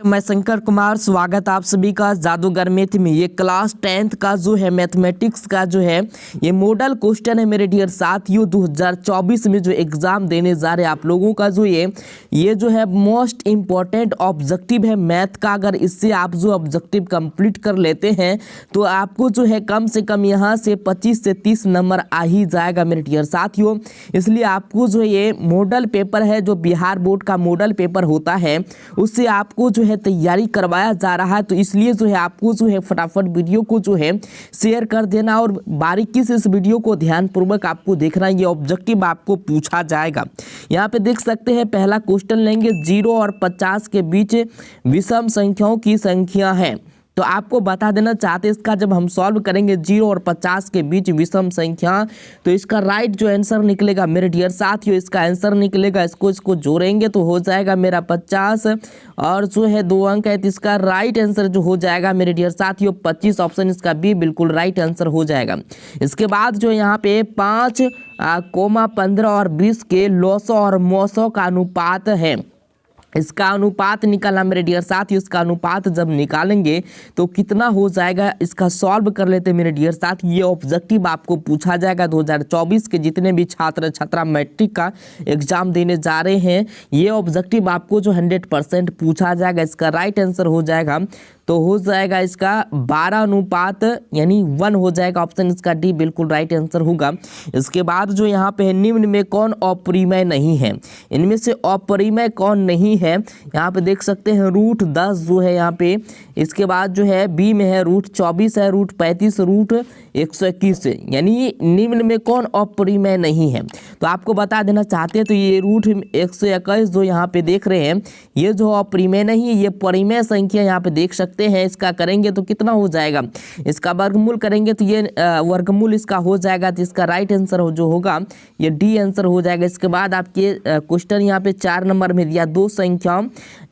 मैं शंकर कुमार, स्वागत आप सभी का जादूगर मैथ में। ये क्लास 10th का जो है मैथमेटिक्स का जो है ये मॉडल क्वेश्चन है मेरे डियर साथियों। 2024 में जो एग्जाम देने जा रहे हैं आप लोगों का जो ये जो है मोस्ट इम्पॉर्टेंट ऑब्जेक्टिव है मैथ का। अगर इससे आप जो ऑब्जेक्टिव कंप्लीट कर लेते हैं तो आपको जो है कम से कम यहाँ से 25 से 30 नंबर आ ही जाएगा मेरे डियर साथियों। इसलिए आपको जो ये मॉडल पेपर है, जो बिहार बोर्ड का मॉडल पेपर होता है, उससे आपको जो है तैयारी करवाया जा रहा है। तो इसलिए जो है आपको जो है फटाफट वीडियो को जो है शेयर कर देना और बारीकी से इस वीडियो को ध्यानपूर्वक आपको देखना। ये ऑब्जेक्टिव आपको पूछा जाएगा। यहाँ पे देख सकते हैं पहला क्वेश्चन लेंगे, 0 और 50 के बीच विषम संख्याओं की संख्या है। तो आपको बता देना चाहते हैं इसका जब हम सॉल्व करेंगे 0 और 50 के बीच विषम संख्या, तो इसका राइट जो आंसर निकलेगा मेरे डियर साथियों, इसका आंसर निकलेगा, इसको जोड़ेंगे तो हो जाएगा मेरा 50 और जो है 2 अंक है, तो इसका राइट आंसर जो हो जाएगा मेरे डियर साथियों 25। ऑप्शन इसका बी बिल्कुल राइट आंसर हो जाएगा। इसके बाद जो यहाँ पे 5, 15 और 20 के लॉसो और मोसो का अनुपात है। इसका अनुपात निकालना मेरे डियर साथियों। इसका अनुपात जब निकालेंगे तो कितना हो जाएगा, इसका सॉल्व कर लेते हैं मेरे डियर साथ। ये ऑब्जेक्टिव आपको पूछा जाएगा 2024 के जितने भी छात्रा मैट्रिक का एग्जाम देने जा रहे हैं, ये ऑब्जेक्टिव आपको जो 100% पूछा जाएगा। इसका राइट आंसर हो जाएगा तो हो जाएगा इसका 12 अनुपात यानी 1 हो जाएगा। ऑप्शन इसका डी बिल्कुल राइट आंसर होगा। इसके बाद जो यहाँ पे है, निम्न में कौन अपरिमेय नहीं है। इनमें से अपरिमेय कौन नहीं है, यहाँ पे देख सकते हैं √10 जो है यहाँ पे। इसके बाद जो है बी में है √24 है, √35, √121 है। यानी निम्न में कौन अपरिमेय नहीं है, तो आपको बता देना चाहते हैं तो ये √121 जो यहाँ पे देख रहे हैं, ये जो अपरिमेय नहीं है, ये परिमेय संख्या यहाँ पे देख सकते हैं। इसका करेंगे तो कितना हो जाएगा, इसका वर्गमूल करेंगे तो ये वर्गमूल इसका हो जाएगा। तो इसका राइट आंसर जो होगा ये डी आंसर हो जाएगा। इसके बाद आपके क्वेश्चन यहाँ पे 4 नंबर में दिया, 2 संख्या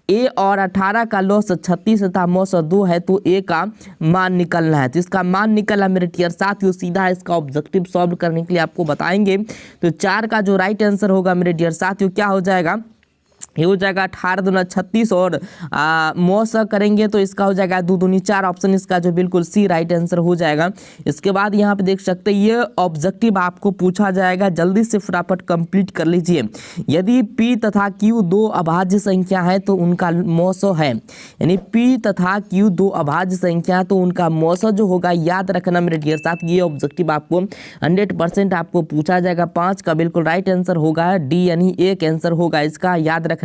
ए और 18 का लॉस 36 तथा मौस 2 है, तो ए का मान निकलना है। तो इसका मान निकलना मेरे टीयर साथियों, सीधा इसका ऑब्जेक्टिव सॉल्व करने के लिए आपको बताएंगे। तो 4 का जो राइट आंसर होगा मेरे डियर साथियों क्या हो जाएगा, ये हो जाएगा 18 दूना 36 और मौस करेंगे तो इसका हो जाएगा 2 दूनी 4। ऑप्शन इसका जो बिल्कुल सी राइट आंसर हो जाएगा। इसके बाद यहाँ पे देख सकते हैं ये ऑब्जेक्टिव आपको पूछा जाएगा, जल्दी से फटाफट कंप्लीट कर लीजिए। यदि P तथा Q 2 अभाज्य संख्या है तो उनका मौसो है। यानी P तथा Q 2 अभाज्य संख्या तो उनका मौसो जो होगा, याद रखना मेरे डियर साथ, ये ऑब्जेक्टिव आपको 100% आपको पूछा जाएगा। 5 का बिल्कुल राइट आंसर होगा डी, यानी एक आंसर होगा इसका, याद रखना।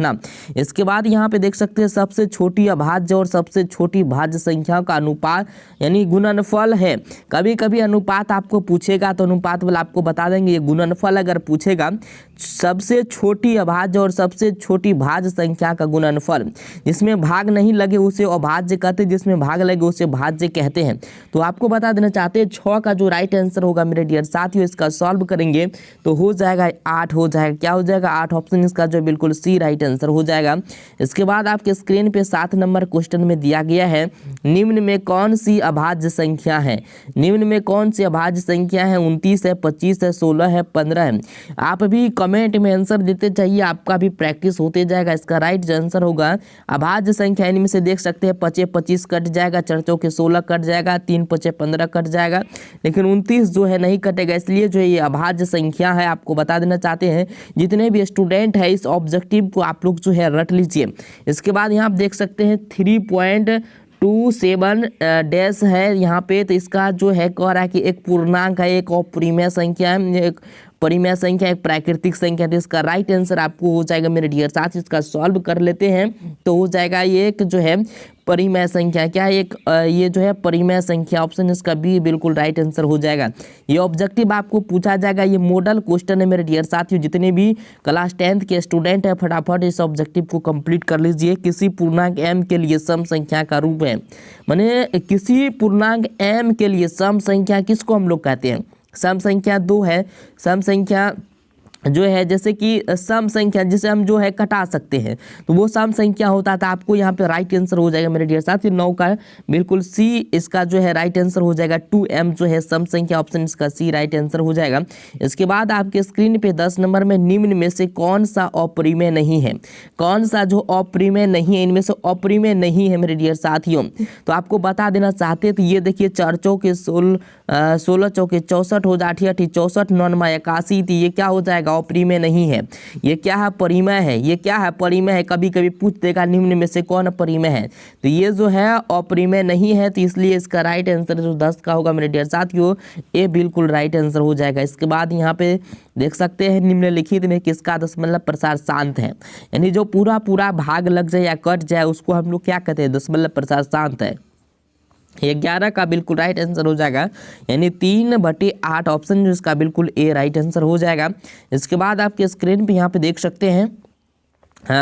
इसके बाद यहाँ पे देख सकते हैं सबसे छोटी अभाज्य और सबसे छोटी भाज्य संख्या का अनुपात यानी गुणनफल है। कभी कभी अनुपात आपको पूछेगा तो अनुपात वाला आपको बता देंगे। ये गुणनफल अगर पूछेगा, सबसे छोटी अभाज्य और सबसे छोटी भाज्य संख्या का गुणनफल, जिसमें भाग नहीं लगे उसे अभाज्य कहते हैं, जिसमें भाग लगे उसे भाज्य कहते हैं। तो आपको बता देना चाहते हैं 6 का जो राइट आंसर होगा मेरे डियर साथियों, इसका सॉल्व करेंगे तो हो जाएगा 8 हो जाएगा। क्या हो जाएगा 8। ऑप्शन इसका जो बिल्कुल सी राइट आंसर हो जाएगा। इसके बाद आपके स्क्रीन पे 7 नंबर क्वेश्चन में दिया गया है, निम्न में कौन सी अभाज्य संख्या है। निम्न में कौन सी अभाज्य संख्या है, 29 है, 25 है, 16 है, 15 है। आप भी कमेंट में आंसर देते चाहिए, आपका भी प्रैक्टिस होते जाएगा। इसका राइट आंसर होगा अभाज्य संख्या, इनमें से देख सकते हैं 25 25 कट जाएगा, 4 चौके 16 कट जाएगा, 3 5 15 कट जाएगा, लेकिन 29 जो है नहीं कटेगा। इसलिए जो ये अभाज्य संख्या है, आपको बता देना चाहते हैं जितने भी स्टूडेंट है इस ऑब्जेक्टिव को आप लोग जो है रट लीजिए। इसके बाद यहाँ आप देख सकते हैं 3.27 डैश है यहाँ पे। तो इसका जो है कह रहा है कि एक पूर्णांक है, एक अपरिमेय संख्या है, एक परिमेय संख्या, एक प्राकृतिक संख्या। तो इसका राइट आंसर आपको हो जाएगा मेरे डियर साथ। इसका सॉल्व कर लेते हैं तो हो जाएगा ये एक जो है परिमेय संख्या। क्या है एक ये जो है परिमेय संख्या। ऑप्शन इसका बी बिल्कुल राइट आंसर हो जाएगा। ये ऑब्जेक्टिव आपको पूछा जाएगा, ये मॉडल क्वेश्चन है मेरे डियर साथियों। जितने भी क्लास 10th के स्टूडेंट है फटाफट इस ऑब्जेक्टिव को कंप्लीट कर लीजिए। किसी पूर्णांक m के लिए सम संख्या का रूप है, माने किसी पूर्णांक m के लिए सम संख्या किसको हम लोग कहते हैं, सम संख्या 2 है, सम संख्या जो है जैसे कि सम संख्या जिसे हम जो है घटा सकते हैं, तो वो सम संख्या होता था। आपको यहाँ पे राइट आंसर हो जाएगा मेरे डियर साथी 9 का बिल्कुल सी इसका जो है राइट आंसर हो जाएगा। 2m जो है सम संख्या, ऑप्शन इसका सी राइट आंसर हो जाएगा। इसके बाद आपके स्क्रीन पे 10 नंबर में निम्न में से कौन सा अपरिमेय नहीं है, कौन सा जो अपरिमेय नहीं है, इनमें से अपरिमेय नहीं है मेरे डियर साथियों। तो आपको बता देना चाहते तो ये देखिए 4 चौके 16 चौके 64 हो जाए 8 64 9 81, तो ये क्या हो जाएगा अपरिमेय नहीं है। ये क्या है परिमेय है, ये क्या है परिमेय है। कभी कभी पूछ देगा निम्न में से कौन परिमेय है, तो ये जो है अपरिमेय नहीं है। तो इसलिए इसका राइट आंसर जो 10 का होगा मेरे डियर साथियों, ये बिल्कुल राइट आंसर हो जाएगा। इसके बाद यहाँ पे देख सकते हैं निम्नलिखित में किसका दशमलव प्रसार शांत है, यानी जो पूरा पूरा भाग लग जाए या कट जाए उसको हम लोग क्या कहते हैं, दशमलव प्रसार शांत है। 11 का बिल्कुल राइट आंसर हो जाएगा, यानी 3/8 ऑप्शन जो इसका बिल्कुल ए राइट आंसर हो जाएगा। इसके बाद आपके स्क्रीन पे यहाँ पे देख सकते हैं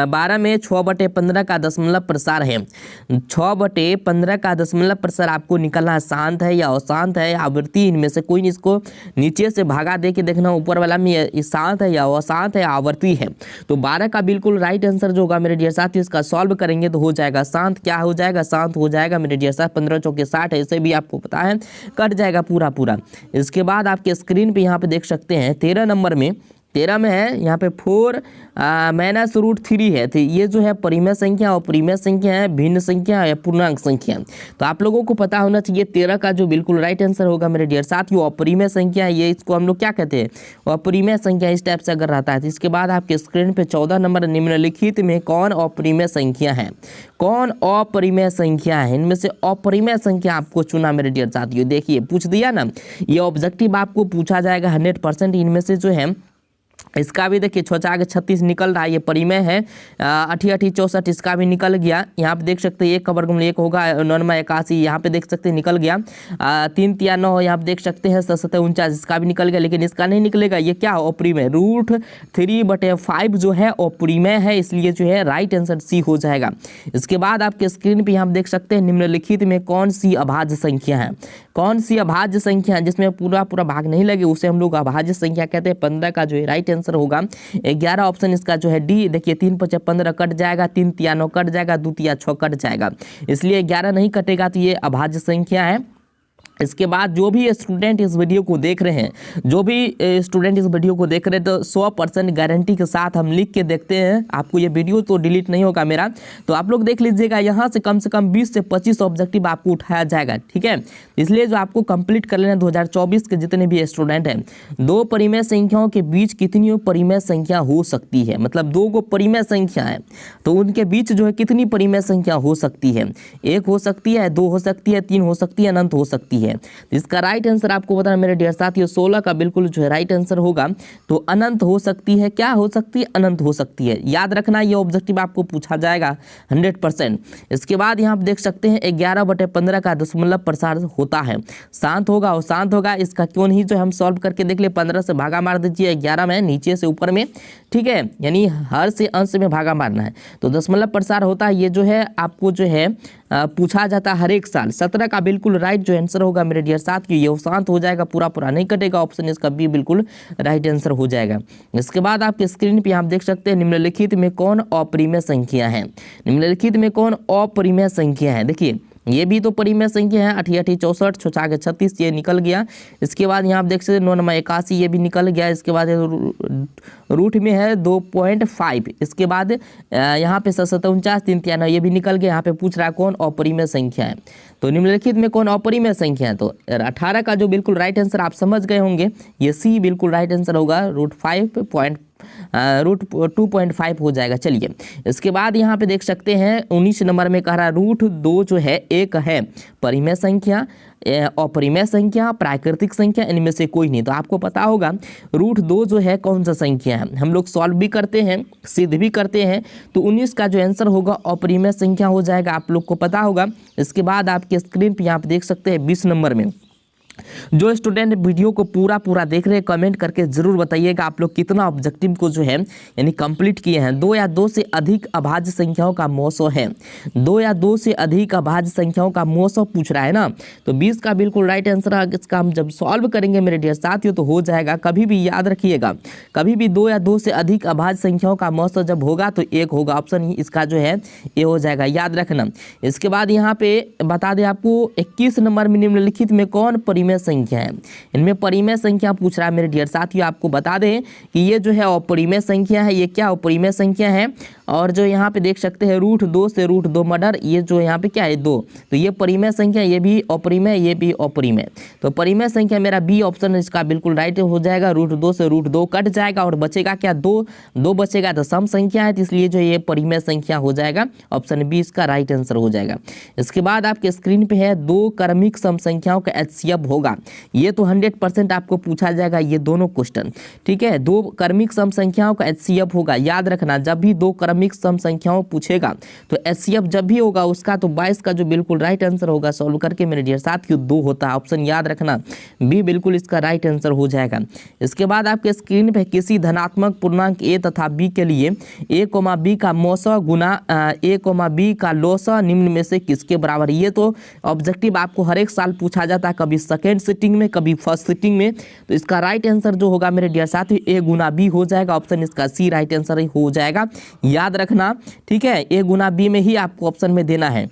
12 में 6/15 का दशमलव प्रसार है। 6/15 का दशमलव प्रसार आपको निकलना है शांत है या अशांत है, आवृत्ति इनमें से कोई नहीं। इसको नीचे से भागा दे के देखना ऊपर वाला में ये शांत है या अशांत है, आवृत्ति है। तो 12 का बिल्कुल राइट आंसर जो होगा मेरे डियर साथी, इसका सॉल्व करेंगे तो हो जाएगा शांत। क्या हो जाएगा, शांत हो जाएगा मेरे डियर साथ। 15 चौके 60 ऐसे भी आपको पता है कट जाएगा पूरा पूरा। इसके बाद आपके स्क्रीन पे यहाँ पे देख सकते हैं 13 नंबर में, 13 में है यहाँ पे 4 -√3 है। तो ये जो है परिमेय संख्या और परिमेय संख्या है, भिन्न संख्या या पूर्णांक संख्या। तो आप लोगों को पता होना चाहिए 13 का जो बिल्कुल राइट आंसर होगा मेरे डियर साथियों अपरिमेय संख्या है। ये इसको हम लोग क्या कहते हैं, अपरिमेय संख्या इस टाइप से अगर रहता है। तो इसके बाद आपके स्क्रीन पे 14 नंबर निम्नलिखित में कौन अपरिमेय संख्या है, कौन अपरिमेय संख्या है। इनमें से अपरिमेय संख्या आपको चुना मेरे डियर साथियों। देखिए पूछ दिया ना, ये ऑब्जेक्टिव आपको पूछा जाएगा 100%। इनमें से जो है इसका भी देखिए 6 36 निकल रहा है, ये परिमेय है। 8 64 इसका भी निकल गया। यहाँ पे देख सकते हैं 1 का वर्गमूल 1 होगा, 9 81 यहाँ पे देख सकते हैं निकल गया। 3 3 9 यहाँ पे देख सकते हैं 7 49 इसका भी निकल गया, लेकिन इसका नहीं निकलेगा। ये क्या है अपरिमेय, √3/5 जो है अपरिमेय है, इसलिए जो है राइट आंसर सी हो जाएगा। इसके बाद आपके स्क्रीन पे यहाँ देख सकते हैं निम्नलिखित में कौन सी अभाज्य संख्या है, कौन सी अभाज्य संख्या जिसमें पूरा पूरा भाग नहीं लगे उसे हम लोग अभाज्य संख्या कहते हैं। 15 का जो है राइट आंसर होगा 11 ऑप्शन इसका जो है डी। देखिए 3 5 15 कट जाएगा, 3 3 9 कट जाएगा, 2 3 6 कट जाएगा, इसलिए 11 नहीं कटेगा। तो ये अभाज्य संख्या है। इसके बाद जो भी स्टूडेंट इस वीडियो को देख रहे हैं, जो भी स्टूडेंट इस वीडियो को देख रहे हैं, तो 100% गारंटी के साथ हम लिख के देखते हैं। आपको ये वीडियो तो डिलीट नहीं होगा मेरा, तो आप लोग देख लीजिएगा। यहाँ से कम 20 से 25 ऑब्जेक्टिव आपको उठाया जाएगा, ठीक है। इसलिए जो आपको कंप्लीट कर लेना 2024 के जितने भी स्टूडेंट हैं, 2 परिमेय संख्याओं के बीच कितनी परिमेय संख्या हो सकती है, मतलब 2 को परिमेय संख्या है तो उनके बीच जो है कितनी परिमेय संख्या हो सकती है। 1 हो सकती है, 2 हो सकती है, 3 हो सकती है, अनंत हो सकती है। इसका राइट आंसर आपको बताना मेरे डियर साथियों 16 का बिल्कुल जो है राइट आंसर होगा। तो अनंत हो सकती है, क्या हो सकती है, अनंत हो सकती है। याद रखना ये ऑब्जेक्टिव आपको पूछा जाएगा 100%। इसके बाद यहाँ आप देख सकते हैं 11/15 का दशमलव प्रसार होता है, शांत होगा और शांत होगा। इसका क्यों नहीं जो हम सॉल्व करके देख ले, 15 से भागा मार दीजिए 11 में, नीचे से ऊपर में, ठीक है, यानी हर से अंश में भागा मारना है। तो दशमलव प्रसार होता है, ये जो है आपको जो है पूछा जाता है हर एक साल। 17 का बिल्कुल राइट जो आंसर होगा मेरे डियर साथियों, ये शांत हो जाएगा, पूरा पूरा नहीं कटेगा, ऑप्शन इसका बी बिल्कुल राइट आंसर हो जाएगा। इसके बाद आपके स्क्रीन पे आप देख सकते हैं निम्नलिखित में कौन अपरिमेय संख्या है, निम्नलिखित में कौन अपरिमेय संख्या है। देखिए ये भी तो परिमेय संख्या है, 8 64 6 36 ये निकल गया। इसके बाद यहाँ आप देख सकते हैं 9 81 ये भी निकल गया। इसके बाद रूट में है 2.5। इसके बाद यहाँ पे 7 49 3 3 9 ये भी निकल गया। यहाँ पे पूछ रहा है कौन अपरिमेय संख्या है, तो निम्नलिखित में कौन अपरिमेय संख्या है। तो 18 का जो बिल्कुल राइट आंसर आप समझ गए होंगे, ये सी बिल्कुल राइट आंसर होगा, √2.5 हो जाएगा। चलिए इसके बाद यहाँ पे देख सकते हैं 19 नंबर में कह रहा है √2 जो है एक है परिमेय संख्या, अपरिमेय संख्या, प्राकृतिक संख्या, इनमें से कोई नहीं। तो आपको पता होगा √2 जो है कौन सा संख्या है। हम लोग सॉल्व भी करते हैं, सिद्ध भी करते हैं। तो 19 का जो आंसर होगा अपरिमेय संख्या हो जाएगा, आप लोग को पता होगा। इसके बाद आपके स्क्रीन पे यहाँ पे देख सकते हैं 20 नंबर में जो स्टूडेंट वीडियो को पूरा देख रहे हैं कमेंट करके जरूर बताइएगा आप लोग कितना ऑब्जेक्टिव को जो है यानी कंप्लीट किए हैं। 2 या 2 से अधिक अभाज्य संख्याओं का मौसो है, 2 या 2 से अधिक अभाज्य संख्याओं का मौसो पूछ रहा है ना, तो 20 का बिल्कुल राइट आंसर है। इसका हम जब सॉल्व करेंगे मेरे डियर साथियों तो हो जाएगा। कभी भी याद रखिएगा, कभी भी 2 या 2 से अधिक अभाज्य संख्याओं का मौसो जब होगा तो 1 होगा, ऑप्शन इसका जो है ये हो जाएगा, याद रखना। इसके बाद यहाँ पे बता दें आपको 21 नंबर में निम्नलिखित में कौन परिमेय संख्या है। इनमें परिमेय संख्या पूछ रहा है मेरे डियर साथियों। आपको बता दें कि ये जो है अपरिमेय संख्या है, ये क्या अपरिमेय संख्या है। और जो यहाँ पे देख सकते हैं √2 से √2 मर्डर, ये जो यहाँ पे क्या है 2, तो ये परिमेय संख्या, ये भी अपरिमेय, ये भी अपरिमेय। तो परिमेय संख्या मेरा बी ऑप्शन इसका बिल्कुल राइट हो जाएगा। √2 से √2 कट जाएगा और बचेगा क्या 2 बचेगा, तो सम संख्या है, तो इसलिए जो ये परिमेय संख्या हो जाएगा, ऑप्शन बी इसका राइट आंसर हो जाएगा। इसके बाद आपके स्क्रीन पे है 2 क्रमिक सम संख्याओं का HCF होगा। ये तो 100% आपको पूछा जाएगा ये दोनों क्वेश्चन, ठीक है। 2 क्रमिक सम संख्याओं का HCF होगा, याद रखना। जब भी 2 क्रमिक सम संख्याओं पूछेगा तो HCF जब भी होगा उसका तो 22 का जो बिल्कुल राइट आंसर होगा सॉल्व करके मेरे डियर साथियों 2 होता है, ऑप्शन याद रखना बी बिल्कुल इसका राइट आंसर हो जाएगा। इसके बाद आपके स्क्रीन पे किसी धनात्मक पूर्णांक a तथा b के लिए a, b का मौसा गुना a, b का लोसा निम्न में से किसके बराबर। ये तो ऑब्जेक्टिव आपको हर एक साल पूछा जाता है, कभी सेकेंड सिटिंग में कभी फर्स्ट सिटिंग में। तो इसका राइट आंसर जो होगा मेरे डियर साथी a गुना b हो जाएगा, ऑप्शन इसका सी राइट आंसर हो जाएगा, याद रखना, ठीक है। a गुना b में ही आपको ऑप्शन में देना है।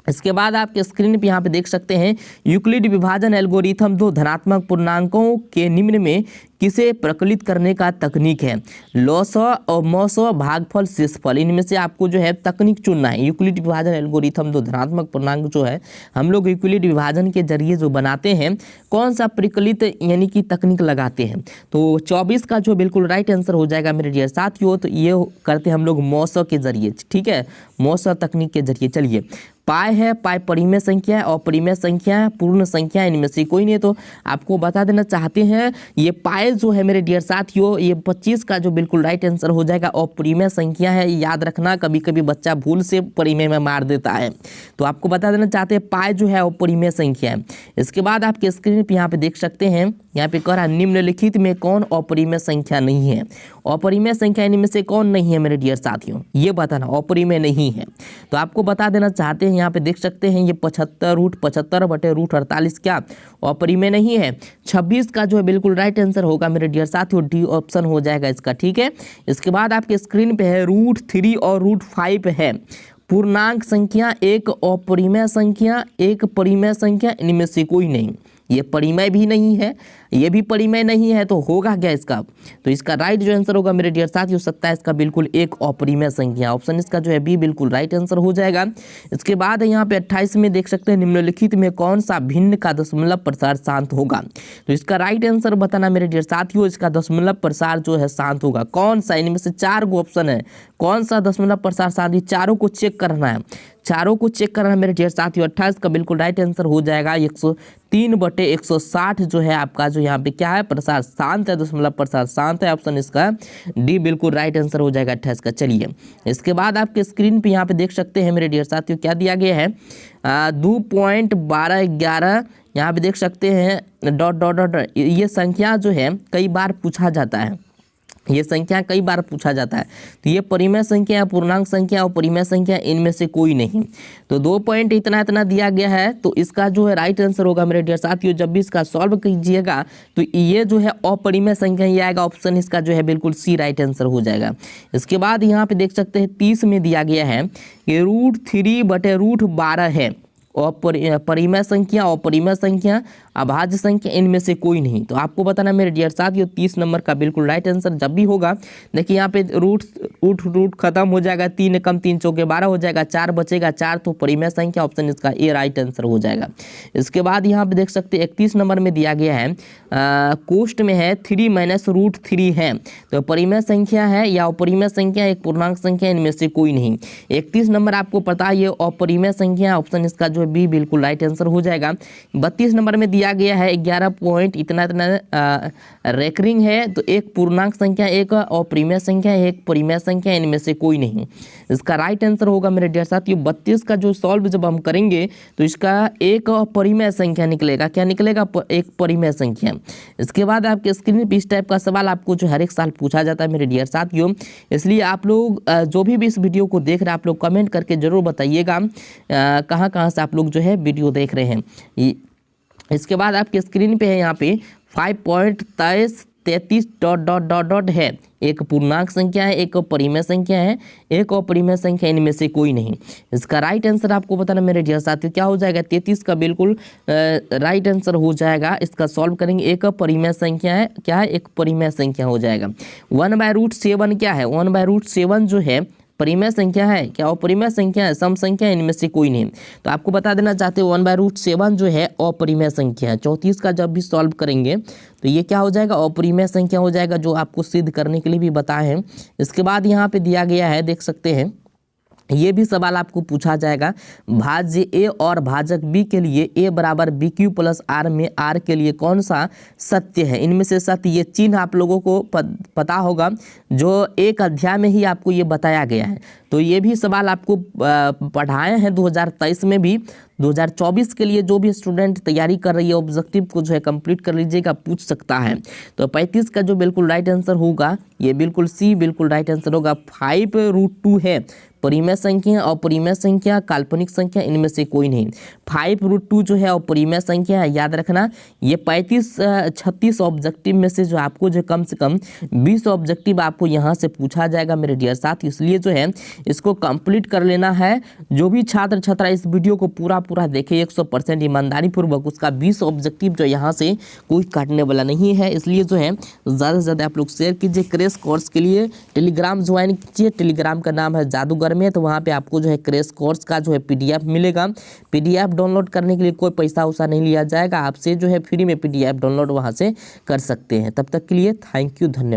इसके बाद आपके स्क्रीन पे यहाँ पे देख सकते हैं यूक्लिड विभाजन एल्गोरिथम 2 धनात्मक पूर्णांकों के निम्न में किसे प्रकलित करने का तकनीक है। लॉसअ और मौसअ, भागफल, शेषफल, इनमें से आपको जो है तकनीक चुनना है। यूक्लिड विभाजन एल्गोरिथम 2 धनात्मक पूर्णांक जो है हम लोग यूक्लिड विभाजन के जरिए जो बनाते हैं, कौन सा प्रकलित यानी कि तकनीक लगाते हैं, तो 24 का जो बिल्कुल राइट आंसर हो जाएगा मेरे डियर साथियों। तो ये करते हैं हम लोग मौसअ के जरिए, ठीक है, मौसअ तकनीक के जरिए। चलिए पाई है, पाई परिमेय संख्या है, अपरिमेय संख्या है, पूर्ण संख्या है, इनमें से कोई नहीं। तो आपको बता देना चाहते हैं ये पाई जो है मेरे डियर साथियों ये 25 का जो बिल्कुल राइट आंसर हो जाएगा, अपरिमेय संख्या है, याद रखना। कभी कभी बच्चा भूल से परिमेय में मार देता है, तो आपको बता देना चाहते हैं पाई जो है अपरिमेय संख्या है। इसके बाद आपके स्क्रीन पे यहाँ पे देख सकते हैं, यहाँ पे कह रहा है निम्नलिखित में कौन अपरिमेय संख्या नहीं है। अपरिमेय संख्या इनमें से कौन नहीं है मेरे डियर साथियों, ये बताना अपरिमेय नहीं है। तो आपको बता देना चाहते हैं, यहाँ पे देख सकते हैं ये 75√75/√48 क्या अपरिमेय नहीं है। 26 का जो है बिल्कुल राइट आंसर होगा मेरे डियर साथियों, डी ऑप्शन हो जाएगा इसका, ठीक है। इसके बाद आपके स्क्रीन पे है √3 और √5 है। पूर्णांक संख्या, एक अपरिमेय संख्या, एक परिमेय संख्या, इनमें से कोई नहीं। ये परिमेय भी नहीं है, ये भी परिमेय नहीं है, तो होगा क्या इसका, तो इसका राइट जो आंसर होगा मेरे डियर साथियों 27 का बिल्कुल एक अपरिमेय संख्या, ऑप्शन इसका जो है बी बिल्कुल राइट आंसर हो जाएगा। इसके बाद यहाँ पे 28 में देख सकते हैं निम्नलिखित में कौन सा भिन्न का दशमलव प्रसार शांत होगा। तो इसका राइट आंसर बताना मेरे डियर साथियों, इसका दशमलव प्रसार जो है शांत होगा। कौन सा, इनमें से 4 गो ऑप्शन है, कौन सा दशमलव प्रसार शांत, ये चारों को चेक करना है, चारों को चेक करना है मेरे डियर साथियों। 28 का बिल्कुल राइट आंसर हो जाएगा 103/160 जो है आपका जो यहाँ पे क्या है प्रसार शांत है, दशमलव प्रसार शांत है, ऑप्शन इसका डी बिल्कुल राइट आंसर हो जाएगा 28 का। चलिए इसके बाद आपके स्क्रीन पे यहाँ पे देख सकते हैं मेरे डियर साथियों क्या दिया गया है 2.1211 यहाँ पे देख सकते हैं डॉट। ये संख्या जो है कई बार पूछा जाता है, ये संख्या कई बार पूछा जाता है। तो ये परिमेय संख्या, पूर्णांक संख्या और परिमेय संख्या, इनमें से कोई नहीं। तो 2 पॉइंट इतना दिया गया है, तो इसका जो है राइट आंसर होगा मेरे डियर साथियों। जब भी इसका सॉल्व कीजिएगा तो ये जो है अपरिमेय संख्या ही आएगा, ऑप्शन इसका जो है बिल्कुल सी राइट आंसर हो जाएगा। इसके बाद यहाँ पे देख सकते हैं 30 में दिया गया है कि √3/√12 है। परिमेय संख्या, अपरिमेय संख्या, अभाज्य संख्या, इनमें से कोई नहीं। तो आपको बताना मेरे डियर साथियों 30 नंबर का बिल्कुल राइट आंसर जब भी होगा, देखिए यहाँ पे रूट खत्म हो जाएगा, 3 कम 3 चौके 12 हो जाएगा, 4 बचेगा, 4 तो परिमेय संख्या, ऑप्शन इसका ए राइट आंसर हो जाएगा। इसके बाद यहाँ पे देख सकते हैं 31 नंबर में दिया गया है कोष्ट में है 3 - √3 है। तो परिमेय संख्या है या अपरिमेय संख्या, एक पूर्णांक संख्या, इनमें से कोई नहीं। 31 नंबर आपको पता है ये अपरिमेय संख्या, ऑप्शन इसका जो बी बिल्कुल राइट आंसर हो जाएगा। 32 नंबर में दिया गया है 11 पॉइंट इतना रेकरिंग है, तो एक पूर्णांक संख्या, एक अपरिमेय संख्या, एक परिमेय संख्या, इनमें से कोई नहीं। इसका राइट आंसर होगा मेरे डियर साथियों 32 का जो सॉल्व जब हम करेंगे तो इसका एक परिमेय संख्या निकलेगा। क्या निकलेगा? एक परिमेय संख्या। इसके बाद आपके स्क्रीन पर इस टाइप का सवाल आपको जो हर एक साल पूछा जाता है मेरे डियर साथियों, इसलिए आप लोग जो भी इस वीडियो को देख रहे हैं आप लोग कमेंट करके जरूर बताइएगा कहाँ कहाँ से आप लोग जो है वीडियो देख रहे हैं। इसके बाद आपके स्क्रीन पे है यहाँ पे 5.23 है, एक पूर्णांक संख्या है, एक परिमेय संख्या है, एक अपरिमेय संख्या, इनमें से कोई नहीं। इसका राइट आंसर आपको बताना मेरे डियर साथियों क्या हो जाएगा? 33 का बिल्कुल राइट आंसर हो जाएगा। इसका सॉल्व करेंगे, एक परिमेय संख्या है, क्या है? एक परिमेय संख्या हो जाएगा। 1/√7 क्या है? 1/√7 जो है परिमेय संख्या है, क्या अपरिमेय संख्या है? सम संख्या, इनमें से कोई नहीं। तो आपको बता देना चाहते हैं 1/√7 जो है अपरिमेय संख्या है। 34 का जब भी सॉल्व करेंगे तो ये क्या हो जाएगा? अपरिमेय संख्या हो जाएगा, जो आपको सिद्ध करने के लिए भी बताए हैं। इसके बाद यहाँ पे दिया गया है, देख सकते हैं, ये भी सवाल आपको पूछा जाएगा। भाज्य ए और भाजक बी के लिए ए बराबर बी क्यू प्लस आर में आर के लिए कौन सा सत्य है? इनमें से सत्य, ये चिन्ह आप लोगों को पता होगा, जो एक अध्याय में ही आपको ये बताया गया है। तो ये भी सवाल आपको पढ़ाए हैं 2023 में भी। 2024 के लिए जो भी स्टूडेंट तैयारी कर रही है ऑब्जेक्टिव को जो है कंप्लीट कर लीजिएगा, पूछ सकता है। तो 35 का जो बिल्कुल राइट आंसर होगा ये बिल्कुल सी बिल्कुल राइट आंसर होगा। 5√2 है परिमेय संख्या, अपरिमेय संख्या, काल्पनिक संख्या, इनमें से कोई नहीं। 5√2 जो है अपरिमेय संख्या है, याद रखना। ये 36 ऑब्जेक्टिव में से जो आपको जो कम से कम 20 ऑब्जेक्टिव आपको यहाँ से पूछा जाएगा मेरे डियर साथ, इसलिए जो है इसको कंप्लीट कर लेना है। जो भी छात्र छात्रा इस वीडियो को पूरा देखे 100% ईमानदारी पूर्वक, उसका 20 ऑब्जेक्टिव जो यहाँ से कोई काटने वाला नहीं है। इसलिए जो है ज़्यादा से ज़्यादा आप लोग शेयर कीजिए। क्रैश कोर्स के लिए टेलीग्राम ज्वाइन कीजिए, टेलीग्राम का नाम है जादूगर में। तो वहाँ पे आपको जो है क्रैश कोर्स का जो है PDF मिलेगा। PDF डाउनलोड करने के लिए कोई पैसा वैसा नहीं लिया जाएगा, आपसे जो है फ्री में PDF डाउनलोड वहाँ से कर सकते हैं। तब तक के लिए थैंक यू, धन्यवाद।